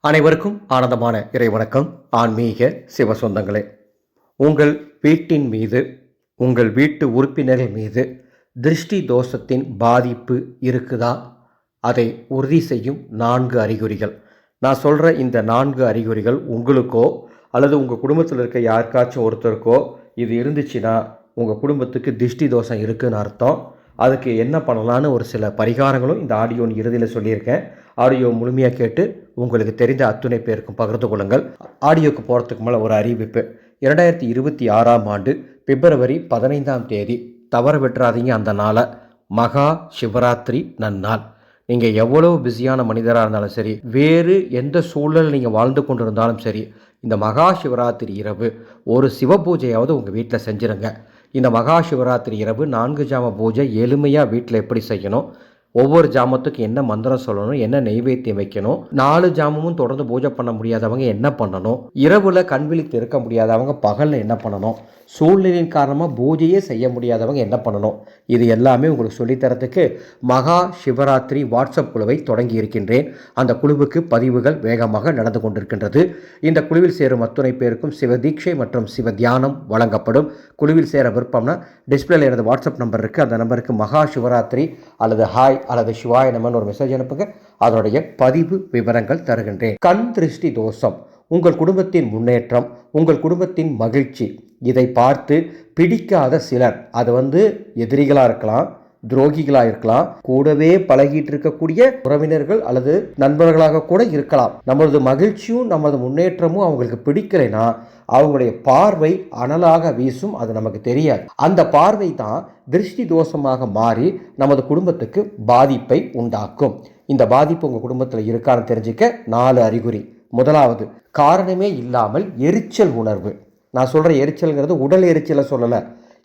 அனைவருக்கும் ஆனந்தமான இறைவணக்கம். ஆன்மீக சிவ சொந்தங்களே, உங்கள் வீட்டின் மீது, உங்கள் வீட்டு உறுப்பினர்கள் மீது திருஷ்டி தோஷத்தின் பாதிப்பு இருக்குதா? அதை உறுதி செய்யும் 4 அறிகுறிகள். நான் சொல்கிற இந்த 4 அறிகுறிகள் உங்களுக்கோ அல்லது உங்கள் குடும்பத்தில் இருக்க யாருக்காச்சும் ஒருத்தருக்கோ இது இருந்துச்சுன்னா உங்கள் குடும்பத்துக்கு திருஷ்டி தோஷம் இருக்குதுன்னு அர்த்தம். அதுக்கு என்ன பண்ணலான்னு ஒரு சில பரிகாரங்களும் இந்த ஆடியோன் இறுதியில் சொல்லியிருக்கேன். ஆடியோ முழுமையாக கேட்டு உங்களுக்கு தெரிந்த அத்துணை பேருக்கும் பகிர்ந்து கொள்ளுங்கள். ஆடியோக்கு போகிறதுக்கு மேலே ஒரு அறிவிப்பு. 2026ஆம் ஆண்டு பிப்ரவரி 15ஆம் தேதி தவற விட்டுறாதீங்க. அந்த நாளை மகா சிவராத்திரி நன்னாள். நீங்கள் எவ்வளோ பிஸியான மனிதராக இருந்தாலும் சரி, வேறு எந்த சூழல் நீங்கள் வாழ்ந்து கொண்டு இருந்தாலும் சரி, இந்த மகா சிவராத்திரி இரவு ஒரு சிவ பூஜையாவது உங்கள் வீட்டில் செஞ்சுருங்க. இந்த மகா சிவராத்திரி இரவு 4 ஜாம பூஜை எளிமையாக வீட்டில் எப்படி செய்யணும், ஒவ்வொரு ஜாமத்துக்கு என்ன மந்திரம் சொல்லணும், என்ன நெய்வேத்தியம் வைக்கணும், 4 ஜாமமும் தொடர்ந்து பூஜை பண்ண முடியாதவங்க என்ன பண்ணணும், இரவில் கண்விழித்து இருக்க முடியாதவங்க பகலில் என்ன பண்ணணும், சூழ்நிலையின் காரணமாக பூஜையே செய்ய முடியாதவங்க என்ன பண்ணணும், இது எல்லாமே உங்களுக்கு சொல்லித்தரத்துக்கு மகா சிவராத்திரி வாட்ஸ்அப் குழுவை தொடங்கி இருக்கின்றேன். அந்த குழுவுக்கு பதிவுகள் வேகமாக நடந்து கொண்டிருக்கின்றது. இந்த குழுவில் சேரும் அத்துணை பேருக்கும் சிவ தீட்சை மற்றும் சிவ தியானம் வழங்கப்படும். குழுவில் சேர விருப்பம்னா டிஸ்பிளேல எனது வாட்ஸ்அப் நம்பர் இருக்குது. அந்த நம்பருக்கு மகா சிவராத்திரி அல்லது ஹாய் அல்லது சிவாய நமன் ஒரு மெசேஜ் அனுப்புங்க. அதனுடைய பதிவு விவரங்கள் தருகின்றேன். கண் திருஷ்டி தோஷம், உங்கள் குடும்பத்தின் முன்னேற்றம், உங்கள் குடும்பத்தின் மகிழ்ச்சி, இதை பார்த்து பிடிக்காத சிலர், அது எதிரிகளாக இருக்கலாம், துரோகிகளாக இருக்கலாம், கூடவே பழகிட்டு இருக்கக்கூடிய உறவினர்கள் அல்லது நண்பர்களாக கூட இருக்கலாம். நமது மகிழ்ச்சியும் நமது முன்னேற்றமும் அவங்களுக்கு பிடிக்கலைன்னா அவங்களுடைய பார்வை அனலாக வீசும். அது நமக்கு தெரியாது. அந்த பார்வை தான் திருஷ்டி தோஷமாக மாறி நமது குடும்பத்துக்கு பாதிப்பை உண்டாக்கும். இந்த பாதிப்பு உங்கள் குடும்பத்தில் இருக்கான்னு தெரிஞ்சுக்க 4 அறிகுறி. முதலாவது, காரணமே இல்லாமல் எரிச்சல் உணர்வு. நான் சொல்கிற எரிச்சல்ங்கிறது உடல் எரிச்சலை சொல்லலை,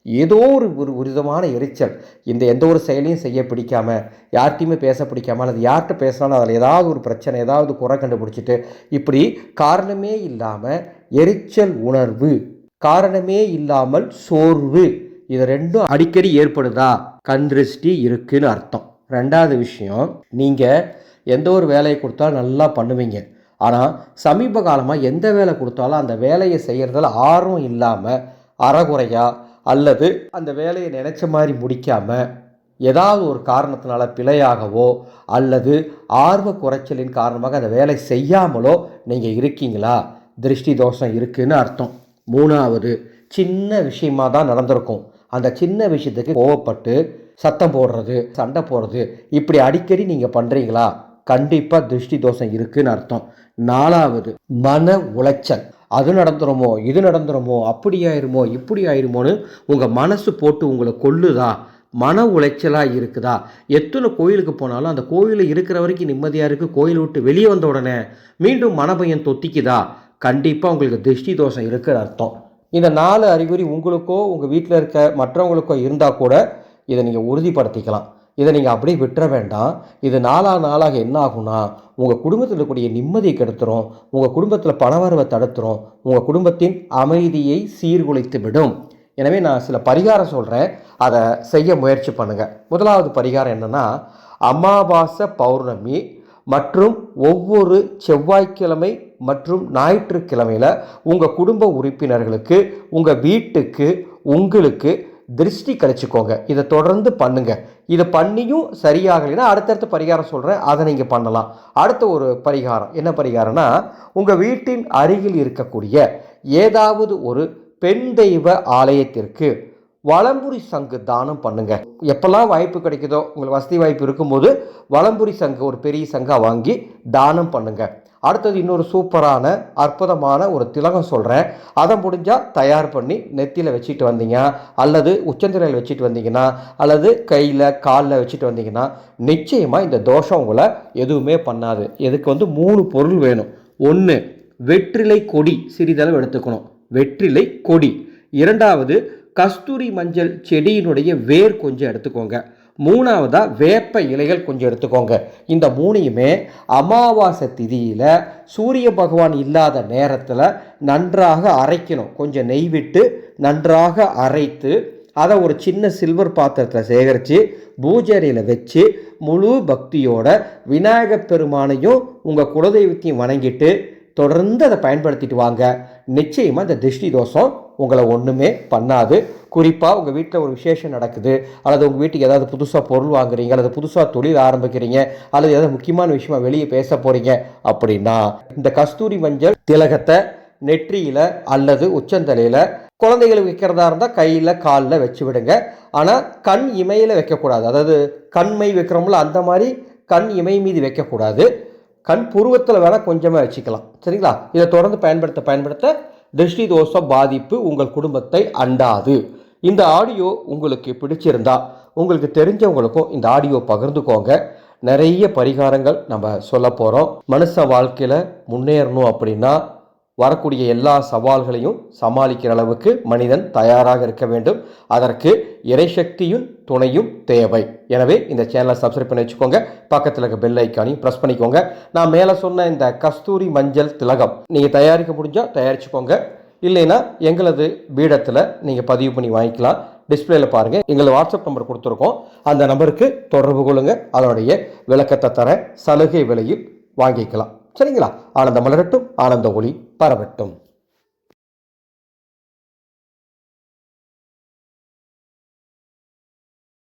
ஏதோ ஒரு விதமான எரிச்சல். எந்த ஒரு செயலையும் செய்ய பிடிக்காமல், யார்கிட்டையுமே பேச பிடிக்காமல், அல்லது யார்கிட்ட பேசினாலும் அதில் ஏதாவது ஒரு பிரச்சனை, ஏதாவது குறை கண்டுபிடிச்சிட்டு, இப்படி காரணமே இல்லாமல் எரிச்சல் உணர்வு, காரணமே இல்லாமல் சோர்வு, இது ரெண்டும் அடிக்கடி ஏற்படுதா, கண் திருஷ்டி இருக்குன்னு அர்த்தம். 2வது விஷயம், நீங்கள் எந்த ஒரு வேலையை கொடுத்தாலும் நல்லா பண்ணுவீங்க. ஆனால் சமீப காலமாக எந்த வேலை கொடுத்தாலும் அந்த வேலையை செய்கிறதுல ஆர்வம் இல்லாமல், அறகுறையாக அல்லது அந்த வேலையை நினச்ச மாதிரி முடிக்காமல், ஏதாவது ஒரு காரணத்தினால பிழையாகவோ அல்லது ஆர்வ குறைச்சலின் காரணமாக அந்த வேலை செய்யாமலோ நீங்கள் இருக்கீங்களா, திருஷ்டி தோஷம் இருக்குதுன்னு அர்த்தம். 3வது, சின்ன விஷயமாக தான் நடந்திருக்கும், அந்த சின்ன விஷயத்துக்கு கோவப்பட்டு சத்தம் போடுறது, சண்டை போடுறது, இப்படி அடிக்கடி நீங்கள் பண்ணுறீங்களா, கண்டிப்பாக திருஷ்டி தோஷம் இருக்குதுன்னு அர்த்தம். 4வது, மன உளைச்சல். அது நடந்துருமோ, இது நடந்துருமோ, அப்படி ஆயிருமோ, இப்படி ஆயிருமோன்னு உங்கள் மனசு போட்டு உங்களை கொல்லுதா, மன உளைச்சலாக இருக்குதா. எத்தனை கோயிலுக்கு போனாலும் அந்த கோயிலில் இருக்கிற வரைக்கும் நிம்மதியாக இருக்குது, கோயில் விட்டு வெளியே வந்த உடனே மீண்டும் மனபயம் தொத்திக்குதா, கண்டிப்பாக உங்களுக்கு திருஷ்டி தோஷம் இருக்குன்னு அர்த்தம். இந்த 4 அறிகுறி உங்களுக்கோ உங்கள் வீட்டில் இருக்க மற்றவங்களுக்கோ இருந்தால் கூட இதை நீங்கள் உறுதிப்படுத்திக்கலாம். இதை நீங்கள் அப்படியே விட்டுற வேண்டாம். இது நாளாக என்ன ஆகும்னா உங்கள் குடும்பத்தில் இருக்கக்கூடிய நிம்மதியை கெடுத்துரும், உங்கள் குடும்பத்தில் பணவரவை தடுத்துரும், உங்கள் குடும்பத்தின் அமைதியை சீர்குலைத்து விடும். எனவே நான் சில பரிகாரம் சொல்கிறேன், அதை செய்ய முயற்சி பண்ணுங்கள். முதலாவது பரிகாரம் என்னென்னா, அமாவாசை பௌர்ணமி மற்றும் ஒவ்வொரு செவ்வாய்க்கிழமை மற்றும் ஞாயிற்றுக்கிழமையில் உங்கள் குடும்ப உறுப்பினர்களுக்கு, உங்கள் வீட்டுக்கு, உங்களுக்கு திருஷ்டி கழிச்சுக்கோங்க. இதை தொடர்ந்து பண்ணுங்கள். இதை பண்ணியும் சரியாகலைன்னா அடுத்தடுத்த பரிகாரம் சொல்கிறேன், அதை நீங்கள் பண்ணலாம். அடுத்த ஒரு பரிகாரம் என்ன பரிகாரம்னா, உங்கள் வீட்டின் அருகில் இருக்கக்கூடிய ஏதாவது ஒரு பெண் தெய்வ ஆலயத்திற்கு வலம்புரி சங்கு தானம் பண்ணுங்க. எப்பெல்லாம் வாய்ப்பு கிடைக்குதோ, உங்களுக்கு வசதி வாய்ப்பு இருக்கும்போது வலம்புரி சங்கு ஒரு பெரிய சங்காக வாங்கி தானம் பண்ணுங்க. அடுத்தது இன்னொரு சூப்பரான அற்புதமான ஒரு திலகம் சொல்கிறேன், அதை முடிஞ்சால் தயார் பண்ணி நெத்தியில் வச்சுட்டு வந்தீங்க, அல்லது உச்சந்திரையில் வச்சுட்டு வந்தீங்கன்னா, அல்லது கையில் காலில் வச்சுட்டு வந்தீங்கன்னா நிச்சயமாக இந்த தோஷம் உங்களை எதுவுமே பண்ணாது. இதுக்கு 3 பொருள் வேணும். 1, வெற்றிலை கொடி சிறிதளவு எடுத்துக்கணும், வெற்றிலை கொடி. 2வது, கஸ்தூரி மஞ்சள் செடியினுடைய வேர் கொஞ்சம் எடுத்துக்கோங்க. 3வதா வேப்ப இலைகள் கொஞ்சம் எடுத்துக்கோங்க. இந்த 3யுமே அமாவாசை திதியில் சூரிய பகவான் இல்லாத நேரத்தில் நன்றாக அரைக்கணும். கொஞ்சம் நெய் விட்டு நன்றாக அரைத்து அதை ஒரு சின்ன சில்வர் பாத்திரத்தில் சேகரித்து பூஜை அறையில் வச்சு முழு பக்தியோட விநாயகப் பெருமானையும் உங்கள் குலதெய்வத்தையும் வணங்கிட்டு தொடர்ந்து அதை பயன்படுத்திட்டு வாங்க. நிச்சயமாக இந்த திருஷ்டி தோஷம் உங்களை ஒன்றுமே பண்ணாது. குறிப்பாக உங்கள் வீட்டில் ஒரு விசேஷம் நடக்குது, அல்லது உங்கள் வீட்டுக்கு ஏதாவது புதுசாக பொருள் வாங்குறீங்க, அல்லது புதுசாக தொழில் ஆரம்பிக்கிறீங்க, அல்லது ஏதாவது முக்கியமான விஷயமா வெளியே பேச போகிறீங்க அப்படின்னா இந்த கஸ்தூரி மஞ்சள் திலகத்தை நெற்றியில் அல்லது உச்சந்தலையில் குழந்தைகளுக்கு வைக்கிறதா இருந்தால் கையில் காலில் வச்சு விடுங்க. ஆனால் கண் இமையில் வைக்கக்கூடாது. அதாவது கண்மை வைக்கிறோம்ல அந்த மாதிரி கண் இமை மீது வைக்கக்கூடாது. கண் புருவத்தில் வேணால் கொஞ்சமாக வச்சுக்கலாம். சரிங்களா? இதை தொடர்ந்து பயன்படுத்த திருஷ்டி தோஷ பாதிப்பு உங்கள் குடும்பத்தை அண்டாது. இந்த ஆடியோ உங்களுக்கு பிடிச்சிருந்தா உங்களுக்கு தெரிஞ்சவங்களுக்கும் இந்த ஆடியோ பகிர்ந்துக்கோங்க. நிறைய பரிகாரங்கள் நம்ம சொல்ல போகிறோம். மனுஷ வாழ்க்கையில் முன்னேறணும் அப்படின்னா வரக்கூடிய எல்லா சவால்களையும் சமாளிக்கிற அளவுக்கு மனிதன் தயாராக இருக்க வேண்டும். அதற்கு இறைசக்தியும் துணையும் தேவை. எனவே இந்த சேனலை சப்ஸ்கிரைப் பண்ணி வச்சுக்கோங்க. பக்கத்தில் இருக்க பெல் ஐக்கானையும் ப்ரெஸ் பண்ணிக்கோங்க. நான் மேலே சொன்ன இந்த கஸ்தூரி மஞ்சள் திலகம் நீங்கள் தயாரிக்க முடிஞ்சால் தயாரிச்சுக்கோங்க. இல்லைன்னா எங்களது பீடத்தில் நீங்கள் பதிவு பண்ணி வாங்கிக்கலாம். டிஸ்பிளேல பாருங்கள், எங்களை வாட்ஸ்அப் நம்பர் கொடுத்துருக்கோம். அந்த நம்பருக்கு தொடர்பு கொள்ளுங்கள். அதனுடைய விளக்கத்தை தர சலுகை விலையில் வாங்கிக்கலாம். சரிங்களா? ஆனந்தம் மலரட்டும், ஆனந்த ஒளி பரவட்டும்.